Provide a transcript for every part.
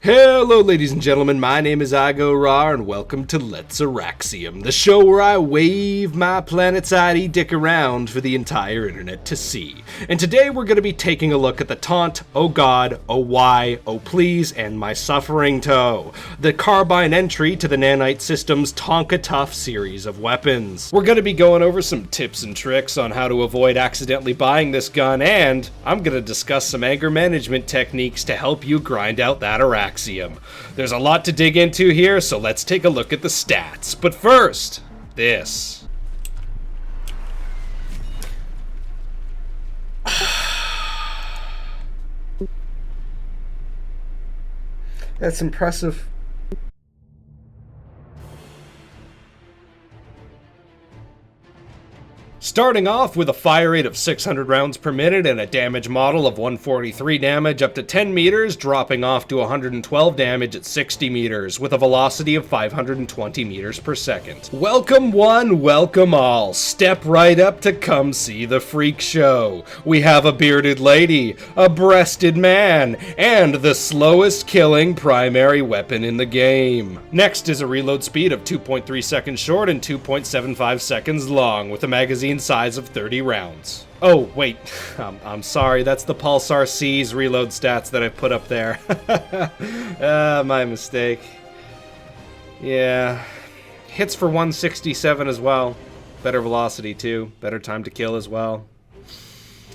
Hello ladies and gentlemen, my name is iGoRawr and welcome to Let's Auraxium, the show where I wave my planet-side edict around for the entire internet to see. And today we're going to be taking a look at the Taunt, Oh God, Oh Why, Oh Please, and My Suffering Toe, the carbine entry to the Nanite System's Tonka Tough series of weapons. We're going to be going over some tips and tricks on how to avoid accidentally buying this gun, and I'm going to discuss some anger management techniques to help you grind out that Auraxium. There's a lot to dig into here, so let's take a look at the stats. But first, this. That's impressive. Starting off with a fire rate of 600 rounds per minute and a damage model of 143 damage up to 10 meters, dropping off to 112 damage at 60 meters, with a velocity of 520 meters per second. Welcome one, welcome all. Step right up to come see the freak show. We have a bearded lady, a breasted man, and the slowest killing primary weapon in the game. Next is a reload speed of 2.3 seconds short and 2.75 seconds long, with a magazine size of 30 rounds. Oh, wait, I'm sorry, that's the Pulsar C's reload stats that I put up there. My mistake. Yeah, hits for 167 as well. Better velocity too, better time to kill as well.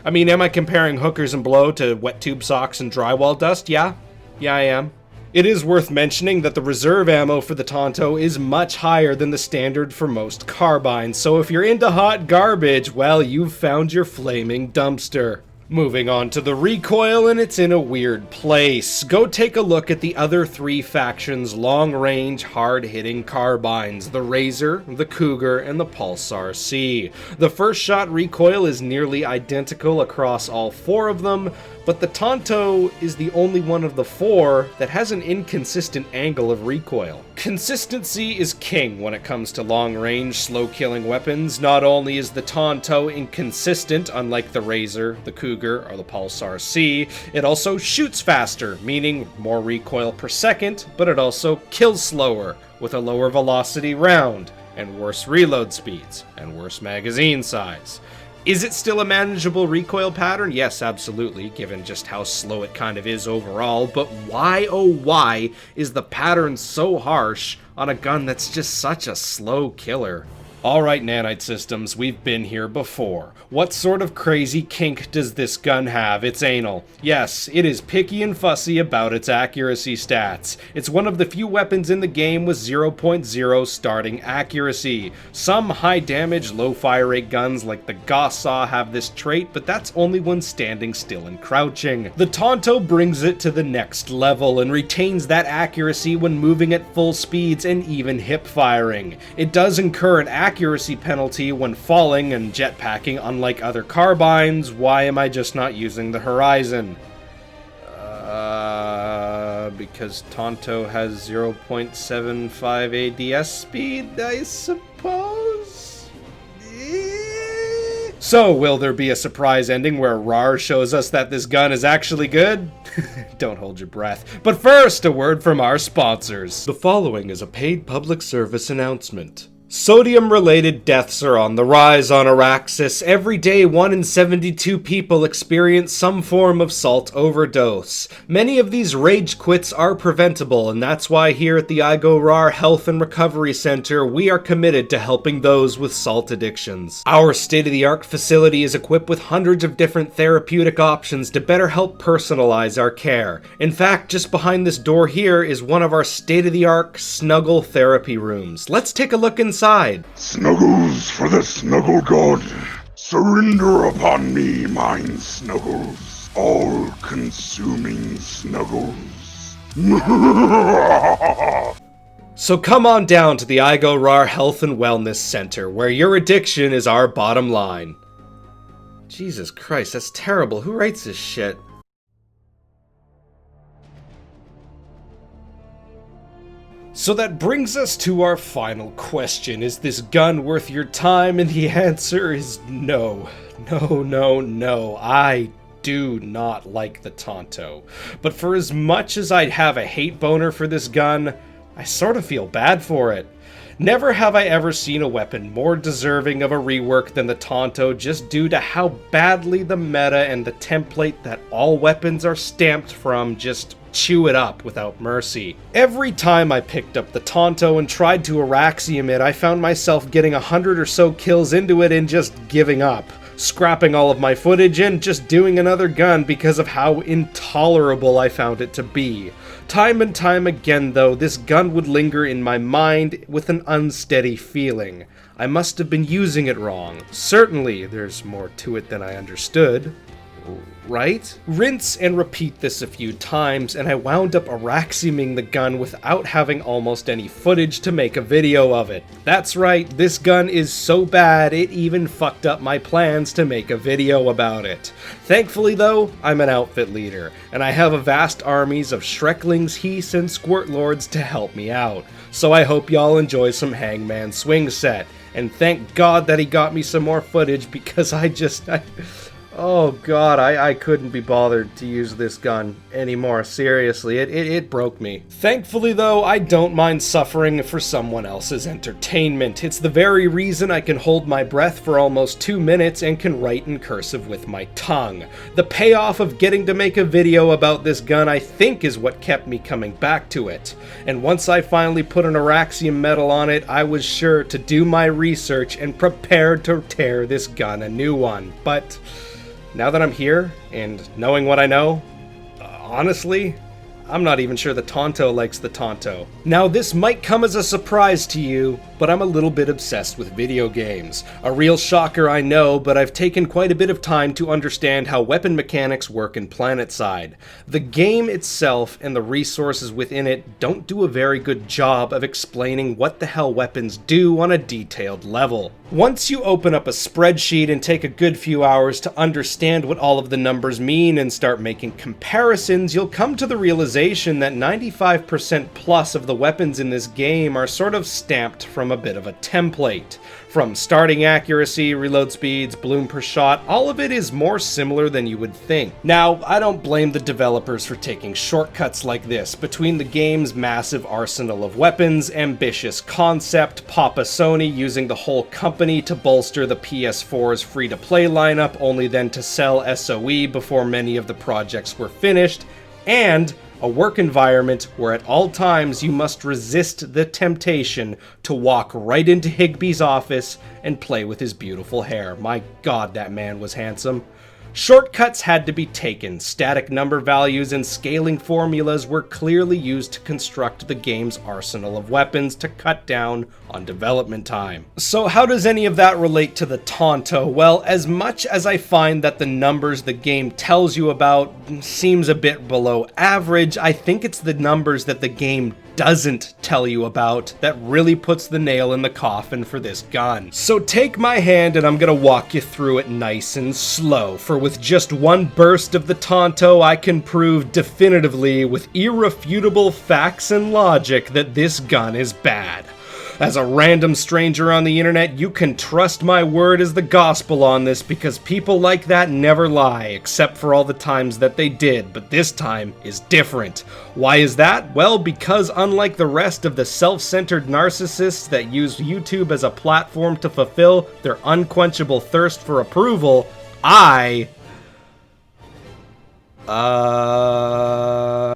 I mean, am I comparing hookers and blow to wet tube socks and drywall dust? Yeah, I am. It is worth mentioning that the reserve ammo for the Tanto is much higher than the standard for most carbines, so if you're into hot garbage, well, you've found your flaming dumpster. Moving on to the recoil, and it's in a weird place. Go take a look at the other three factions' long-range, hard-hitting carbines, the Razor, the Cougar, and the Pulsar C. The first shot recoil is nearly identical across all four of them, but the Tanto is the only one of the four that has an inconsistent angle of recoil. Consistency is king when it comes to long-range, slow-killing weapons. Not only is the Tanto inconsistent, unlike the Razor, the Cougar, or the Pulsar C, it also shoots faster, meaning more recoil per second, but it also kills slower, with a lower velocity round, and worse reload speeds, and worse magazine size. Is it still a manageable recoil pattern? Yes, absolutely, given just how slow it kind of is overall, but why, oh why, is the pattern so harsh on a gun that's just such a slow killer? Alright, Nanite Systems, we've been here before. What sort of crazy kink does this gun have? It's anal. Yes, it is picky and fussy about its accuracy stats. It's one of the few weapons in the game with 0.0 starting accuracy. Some high damage, low fire rate guns like the Gauss-Saw have this trait, but that's only when standing still and crouching. The Tanto brings it to the next level and retains that accuracy when moving at full speeds and even hip firing. It does incur an accuracy penalty when falling and jetpacking, unlike other carbines. Why am I just not using the Horizon? Because Tanto has 0.75 ADS speed, I suppose? So, will there be a surprise ending where RAR shows us that this gun is actually good? Don't hold your breath. But first, a word from our sponsors. The following is a paid public service announcement. Sodium-related deaths are on the rise on Auraxis. Every day, 1 in 72 people experience some form of salt overdose. Many of these rage quits are preventable, and that's why here at the iGoRawr Health and Recovery Center, we are committed to helping those with salt addictions. Our state-of-the-art facility is equipped with hundreds of different therapeutic options to better help personalize our care. In fact, just behind this door here is one of our state-of-the-art Snuggle therapy rooms. Let's take a look inside. Snuggles for the Snuggle God. Surrender upon me, mine snuggles. All-consuming snuggles. So come on down to the iGoRawr Health and Wellness Center, where your addiction is our bottom line. Jesus Christ, that's terrible. Who writes this shit? So that brings us to our final question. Is this gun worth your time? And the answer is no. No, no, no. I do not like the Tanto. But for as much as I'd have a hate boner for this gun, I sort of feel bad for it. Never have I ever seen a weapon more deserving of a rework than the Tanto, just due to how badly the meta and the template that all weapons are stamped from just chew it up without mercy. Every time I picked up the Tanto and tried to Auraxium it, I found myself getting 100 or so kills into it and just giving up, scrapping all of my footage and just doing another gun because of how intolerable I found it to be. Time and time again, though, this gun would linger in my mind with an unsteady feeling. I must have been using it wrong. Certainly, there's more to it than I understood. Right? Rinse and repeat this a few times, and I wound up Auraxiuming the gun without having almost any footage to make a video of it. That's right, this gun is so bad it even fucked up my plans to make a video about it. Thankfully though, I'm an outfit leader, and I have a vast armies of Shreklings, Heaths, and Squirtlords to help me out. So I hope y'all enjoy some Hangman Swing Set, and thank God that he got me some more footage because oh god, I couldn't be bothered to use this gun anymore, seriously, it broke me. Thankfully though, I don't mind suffering for someone else's entertainment. It's the very reason I can hold my breath for almost 2 minutes and can write in cursive with my tongue. The payoff of getting to make a video about this gun I think is what kept me coming back to it. And once I finally put an Auraxium medal on it, I was sure to do my research and prepared to tear this gun a new one. But now that I'm here, and knowing what I know, honestly, I'm not even sure the Tanto likes the Tanto. Now this might come as a surprise to you, but I'm a little bit obsessed with video games. A real shocker, I know, but I've taken quite a bit of time to understand how weapon mechanics work in PlanetSide. The game itself and the resources within it don't do a very good job of explaining what the hell weapons do on a detailed level. Once you open up a spreadsheet and take a good few hours to understand what all of the numbers mean and start making comparisons, you'll come to the realization that 95% plus of the weapons in this game are sort of stamped from a bit of a template. From starting accuracy, reload speeds, bloom per shot, all of it is more similar than you would think. Now, I don't blame the developers for taking shortcuts like this between the game's massive arsenal of weapons, ambitious concept, Papa Sony using the whole company to bolster the PS4's free-to-play lineup only then to sell SOE before many of the projects were finished, and a work environment where at all times you must resist the temptation to walk right into Higby's office and play with his beautiful hair. My god, that man was handsome. Shortcuts had to be taken. Static number values and scaling formulas were clearly used to construct the game's arsenal of weapons to cut down on development time. So how does any of that relate to the Tanto? Well, as much as I find that the numbers the game tells you about seems a bit below average, I think it's the numbers that the game doesn't tell you about that really puts the nail in the coffin for this gun. So take my hand and I'm gonna walk you through it nice and slow, for with just one burst of the Tanto I can prove definitively with irrefutable facts and logic that this gun is bad. As a random stranger on the internet, you can trust my word as the gospel on this because people like that never lie, except for all the times that they did, but this time is different. Why is that? Well, because unlike the rest of the self-centered narcissists that use YouTube as a platform to fulfill their unquenchable thirst for approval,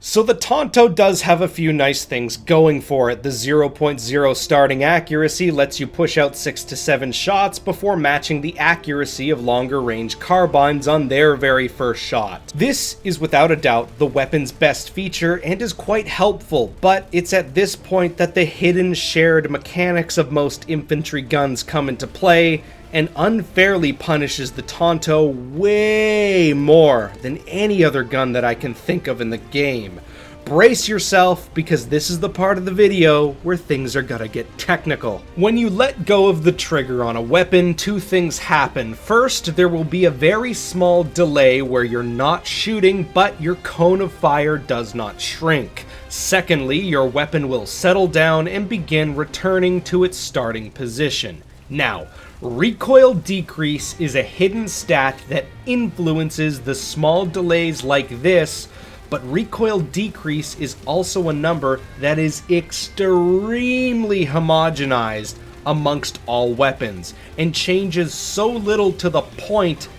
So the Tanto does have a few nice things going for it. The 0.0 starting accuracy lets you push out 6 to 7 shots before matching the accuracy of longer range carbines on their very first shot. This is without a doubt the weapon's best feature and is quite helpful, but it's at this point that the hidden shared mechanics of most infantry guns come into play, and unfairly punishes the Tanto way more than any other gun that I can think of in the game. Brace yourself, because this is the part of the video where things are gonna get technical. When you let go of the trigger on a weapon, two things happen. First, there will be a very small delay where you're not shooting, but your cone of fire does not shrink. Secondly, your weapon will settle down and begin returning to its starting position. Now, Recoil decrease is a hidden stat that influences the small delays like this, but recoil decrease is also a number that is extremely homogenized amongst all weapons, and changes so little to the point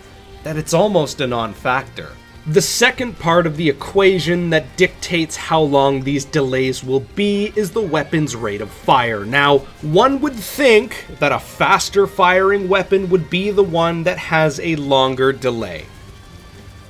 that it's almost a non-factor. The second part of the equation that dictates how long these delays will be is the weapon's rate of fire. Now, one would think that a faster firing weapon would be the one that has a longer delay.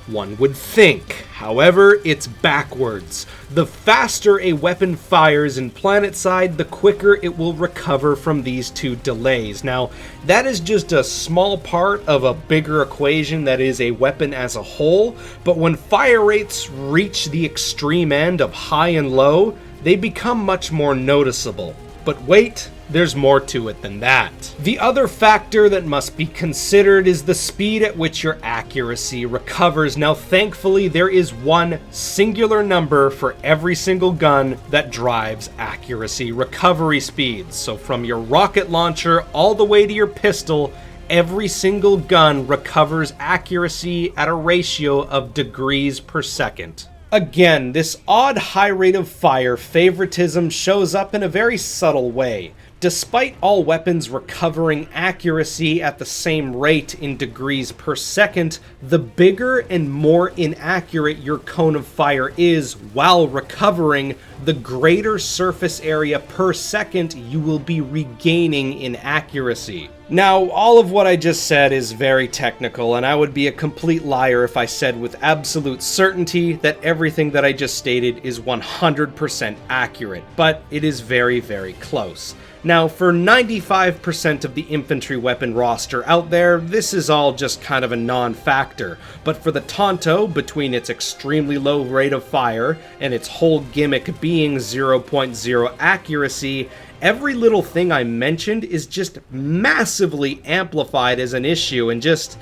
One would think. However, it's backwards. The faster a weapon fires in PlanetSide, the quicker it will recover from these two delays. Now, that is just a small part of a bigger equation that is a weapon as a whole, but when fire rates reach the extreme end of high and low, they become much more noticeable. But wait, there's more to it than that. The other factor that must be considered is the speed at which your accuracy recovers. Now, thankfully, there is one singular number for every single gun that drives accuracy recovery speeds. So from your rocket launcher all the way to your pistol, every single gun recovers accuracy at a ratio of degrees per second. Again, this odd high rate of fire favoritism shows up in a very subtle way. Despite all weapons recovering accuracy at the same rate in degrees per second, the bigger and more inaccurate your cone of fire is while recovering, the greater surface area per second you will be regaining in accuracy. Now, all of what I just said is very technical, and I would be a complete liar if I said with absolute certainty that everything that I just stated is 100% accurate, but it is very, very close. Now, for 95% of the infantry weapon roster out there, this is all just kind of a non-factor. But for the Tanto, between its extremely low rate of fire and its whole gimmick being 0.0 accuracy, every little thing I mentioned is just massively amplified as an issue and just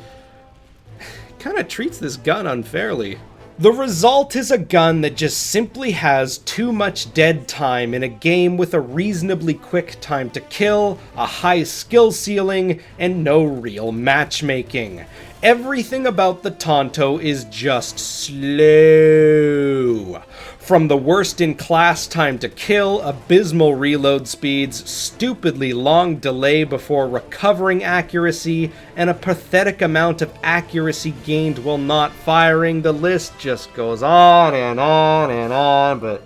kind of treats this gun unfairly. The result is a gun that just simply has too much dead time in a game with a reasonably quick time to kill, a high skill ceiling, and no real matchmaking. Everything about the Tanto is just slow. From the worst in class time to kill, abysmal reload speeds, stupidly long delay before recovering accuracy, and a pathetic amount of accuracy gained while not firing, the list just goes on and on and on, but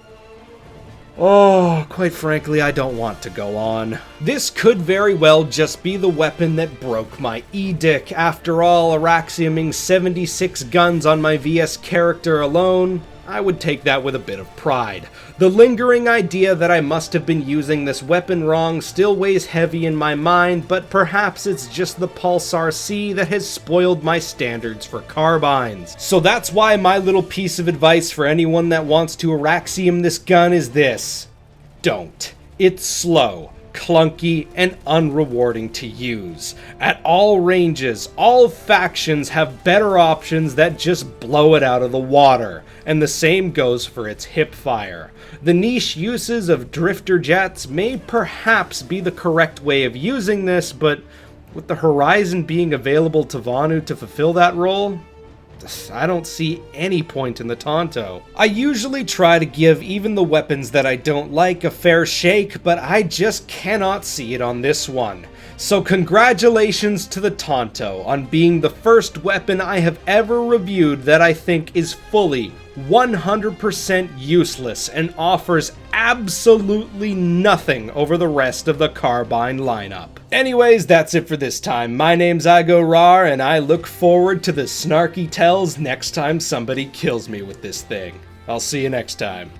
oh, quite frankly, I don't want to go on. This could very well just be the weapon that broke my edict. After all, Auraxiuming 76 guns on my VS character alone, I would take that with a bit of pride. The lingering idea that I must have been using this weapon wrong still weighs heavy in my mind, but perhaps it's just the Pulsar C that has spoiled my standards for carbines. So that's why my little piece of advice for anyone that wants to Auraxium this gun is this: don't. It's slow, clunky, and unrewarding to use. At all ranges, all factions have better options that just blow it out of the water, and the same goes for its hip fire. The niche uses of drifter jets may perhaps be the correct way of using this, but with the Horizon being available to Vanu to fulfill that role, I don't see any point in the Tanto. I usually try to give even the weapons that I don't like a fair shake, but I just cannot see it on this one. So congratulations to the Tanto on being the first weapon I have ever reviewed that I think is fully 100% useless and offers absolutely nothing over the rest of the carbine lineup. Anyways, that's it for this time. My name's iGoRawr, and I look forward to the snarky tells next time somebody kills me with this thing. I'll see you next time.